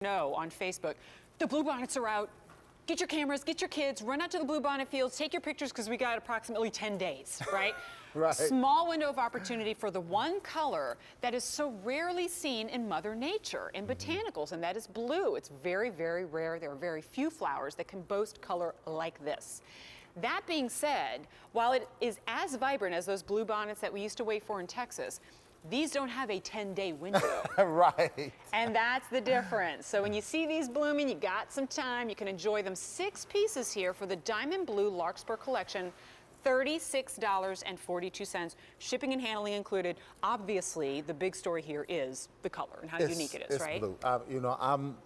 know on Facebook, the bluebonnets are out. Get your cameras, get your kids, run out to the bluebonnet fields, take your pictures because we got approximately 10 days, right? Right. Small window of opportunity for the one color that is so rarely seen in Mother Nature, in botanicals, and that is blue. It's very, very rare. There are very few flowers that can boast color like this. That being said, while it is as vibrant as those bluebonnets that we used to wait for in Texas, these don't have a 10-day window. Right. And that's the difference. So when you see these blooming, you got some time. You can enjoy them. 6 pieces here for the Diamond Blue Larkspur collection. $36.42, shipping and handling included. Obviously, the big story here is the color and how unique it is, it's right? Blue. You know, I'm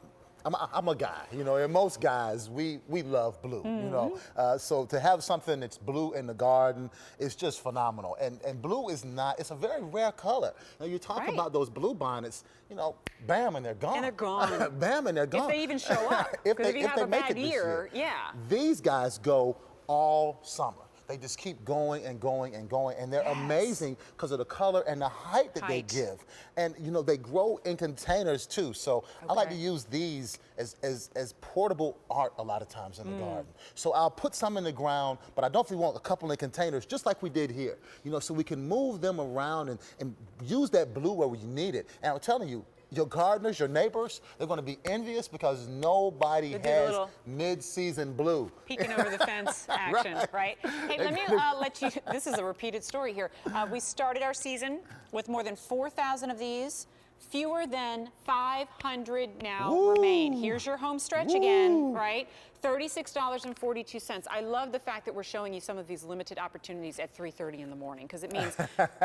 a guy, you know, and most guys, we love blue, you know. So to have something that's blue in the garden is just phenomenal. And blue is not, it's a very rare color. You know, you talk about those blue bonnets, you know, bam, and they're gone. And they're gone. Bam, and they're gone. If they even show up. if you have a make bad it this year, year. yeah. These guys go all summer. They just keep going and going and going, and they're amazing because of the color and the height that they give. And you know, they grow in containers too. So I like to use these as portable art a lot of times in the garden. So I'll put some in the ground, but I definitely want a couple in containers, just like we did here. You know, so we can move them around and use that blue where we need it. And I'm telling you, your gardeners, your neighbors, they're going to be envious because nobody has mid-season blue. Peeking over the fence action, right? Hey, let me let you, this is a repeated story here. We started our season with more than 4,000 of these. Fewer than 500 now remain. Here's your home stretch again, right? $36.42. I love the fact that we're showing you some of these limited opportunities at 3:30 in the morning because it means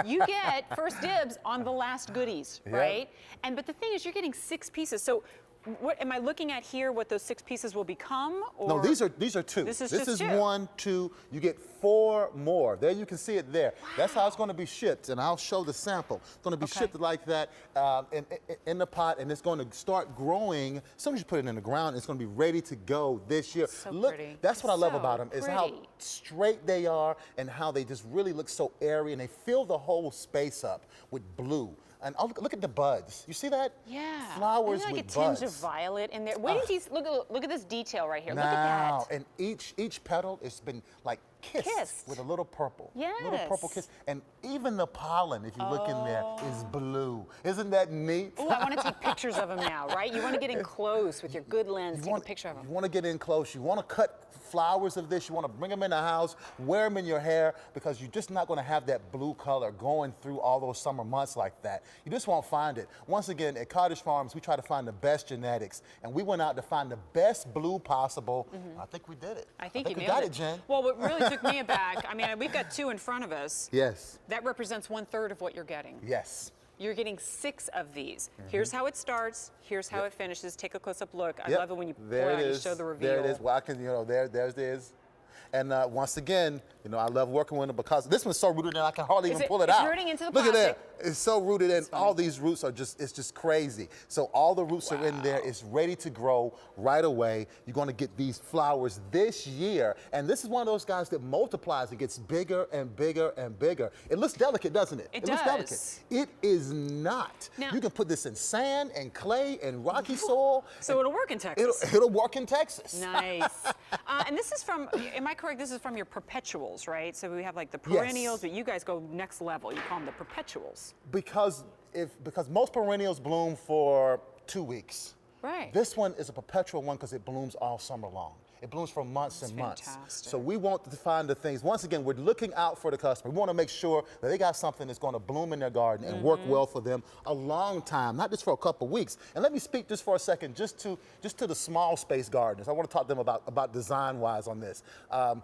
you get first dibs on the last goodies, right? And but the thing is, you're getting 6 pieces. So what am I looking at here? What those 6 pieces will become? Or no, these are 2. This is just 2. 1, 2. You get 4 more. There, you can see it there. That's how it's going to be shipped, and I'll show the sample. It's going to be shipped like that in the pot, and it's going to start growing. As soon as you put it in the ground, it's going to be ready to go this year. So look, pretty. that's what I love about them is how straight they are and how they just really look so airy, and they fill the whole space up with blue. And look at the buds. You see that? Yeah. Flowers like with a buds. tinge of violet in there. Wait until you look at this detail right here. Now, look at that. And each petal has been like kissed with a little purple. Yes. Little purple kiss. And even the pollen, if you look in there, is blue. Isn't that neat? Ooh, I want to take pictures of them now, right? You want to get in close with your good lens, take a picture of them. You want to get in close. You want to cut flowers of this. You want to bring them in the house, wear them in your hair, because you're just not going to have that blue color going through all those summer months like that. You just won't find it. Once again, at Cottage Farms, we try to find the best genetics, and we went out to find the best blue possible. I think we did it. I think you we nailed got it, Jen. Well, what really took me aback, I mean, we've got 2 in front of us. Yes. That represents 1/3 of what you're getting. Yes. You're getting 6 of these. Here's how it starts. Here's how it finishes. Take a close-up look. I love it when you pull out and you show the reveal. There it is. Well, I can, you know, there's this. And once again, you know, I love working with them because this one's so rooted in I can hardly even pull it out. It's rooting into the Look plastic. at that. It's so rooted in. All these roots are it's just crazy. So all the roots are in there. It's ready to grow right away. You're going to get these flowers this year. And this is one of those guys that multiplies. It gets bigger and bigger and bigger. It looks delicate, doesn't it? It looks delicate. It is not. Now, you can put this in sand and clay and rocky soil. So it'll work in Texas. It'll work in Texas. Nice. And this is from, am I correct, this is from your perpetuals, right? So we have like the perennials, but you guys go next level. You call them the perpetuals. Because most perennials bloom for 2 weeks. Right. This one is a perpetual one because it blooms all summer long. It blooms for months and months. Fantastic. So we want to find the things. Once again, we're looking out for the customer. We want to make sure that they got something that's going to bloom in their garden and work well for them a long time, not just for a couple weeks. And let me speak just for a second, just to the small space gardeners. I want to talk to them about design-wise on this.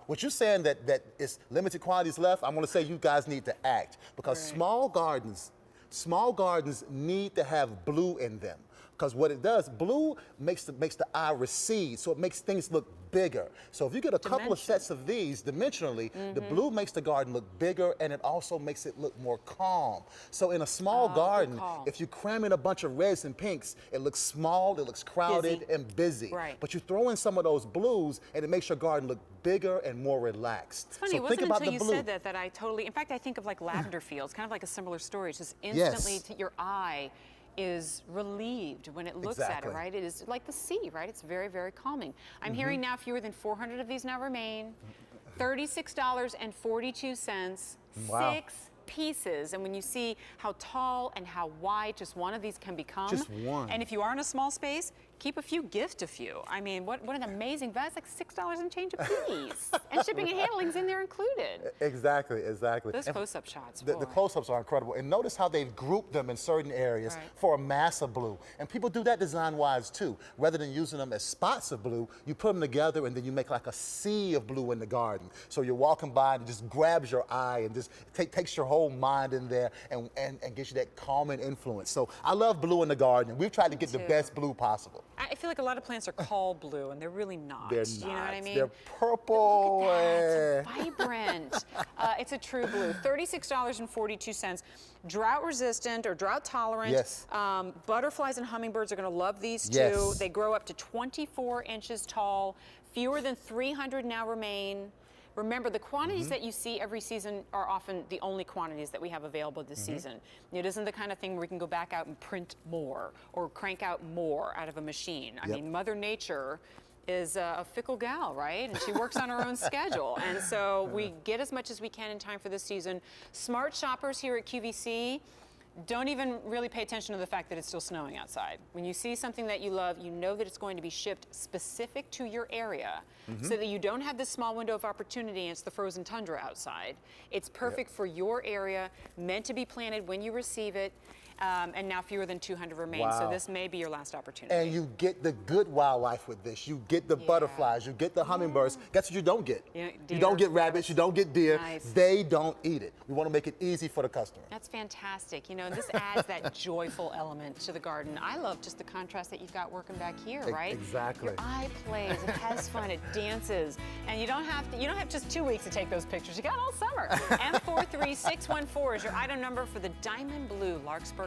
What you're saying that it's limited quantities left, I'm going to say you guys need to act because small gardens need to have blue in them. Because what it does, blue makes the eye recede, so it makes things look bigger. So if you get a couple of sets of these, dimensionally, the blue makes the garden look bigger, and it also makes it look more calm. So in a small garden, if you cram in a bunch of reds and pinks, it looks small, it looks crowded and busy. Right. But you throw in some of those blues, and it makes your garden look bigger and more relaxed. It's funny, so it wasn't think about until you the blue. said that I totally, in fact, I think of like lavender fields, kind of like a similar story. It's just instantly to your eye, is relieved when it looks at it, right? It is like the sea, right? It's very, very calming. I'm hearing now fewer than 400 of these now remain. $36.42, Wow. 6 pieces. And when you see how tall and how wide just one of these can become. Just one. And if you are in a small space, keep a few, gift a few. I mean, what an amazing, that's like $6 and change a piece. And shipping and handling's in there included. Exactly. Those close-up shots, The boy. close-ups are incredible. And notice how they've grouped them in certain areas Right. for a mass of blue. And people do that design-wise too. Rather than using them as spots of blue, you put them together and then you make like a sea of blue in the garden. So you're walking by and it just grabs your eye and just takes your whole mind in there and gives you that calming influence. So I love blue in the garden. We've tried to get the too. best blue possible. I feel like a lot of plants are called blue, and they're really not. They're You know what I not. mean? They're purple. Look at that. It's vibrant. It's a true blue. $36.42. Drought resistant or drought tolerant. Yes. Butterflies and hummingbirds are going to love these too. Yes. They grow up to 24 inches tall. Fewer than 300 now remain. Remember, the quantities that you see every season are often the only quantities that we have available this season. It isn't the kind of thing where we can go back out and print more or crank out more out of a machine. I mean, Mother Nature is a fickle gal, right? And she works on her own schedule. And so we get as much as we can in time for this season. Smart shoppers here at QVC don't even really pay attention to the fact that it's still snowing outside. When you see something that you love, you know that it's going to be shipped specific to your area so that you don't have this small window of opportunity and it's the frozen tundra outside. It's perfect for your area, meant to be planted when you receive it, and now fewer than 200 remain. So this may be your last opportunity. And you get the good wildlife with this. You get the butterflies, you get the hummingbirds. Guess what you don't get? Yeah, You don't deer, get rabbits, you don't get deer. Nice. They don't eat it. We want to make it easy for the customer. That's fantastic. You know, this adds that joyful element to the garden. I love just the contrast that you've got working back here, right? Exactly. Your eye plays, it has fun, it dances, and you don't have just 2 weeks to take those pictures. You got all summer. M43614 is your item number for the diamond blue Larkspur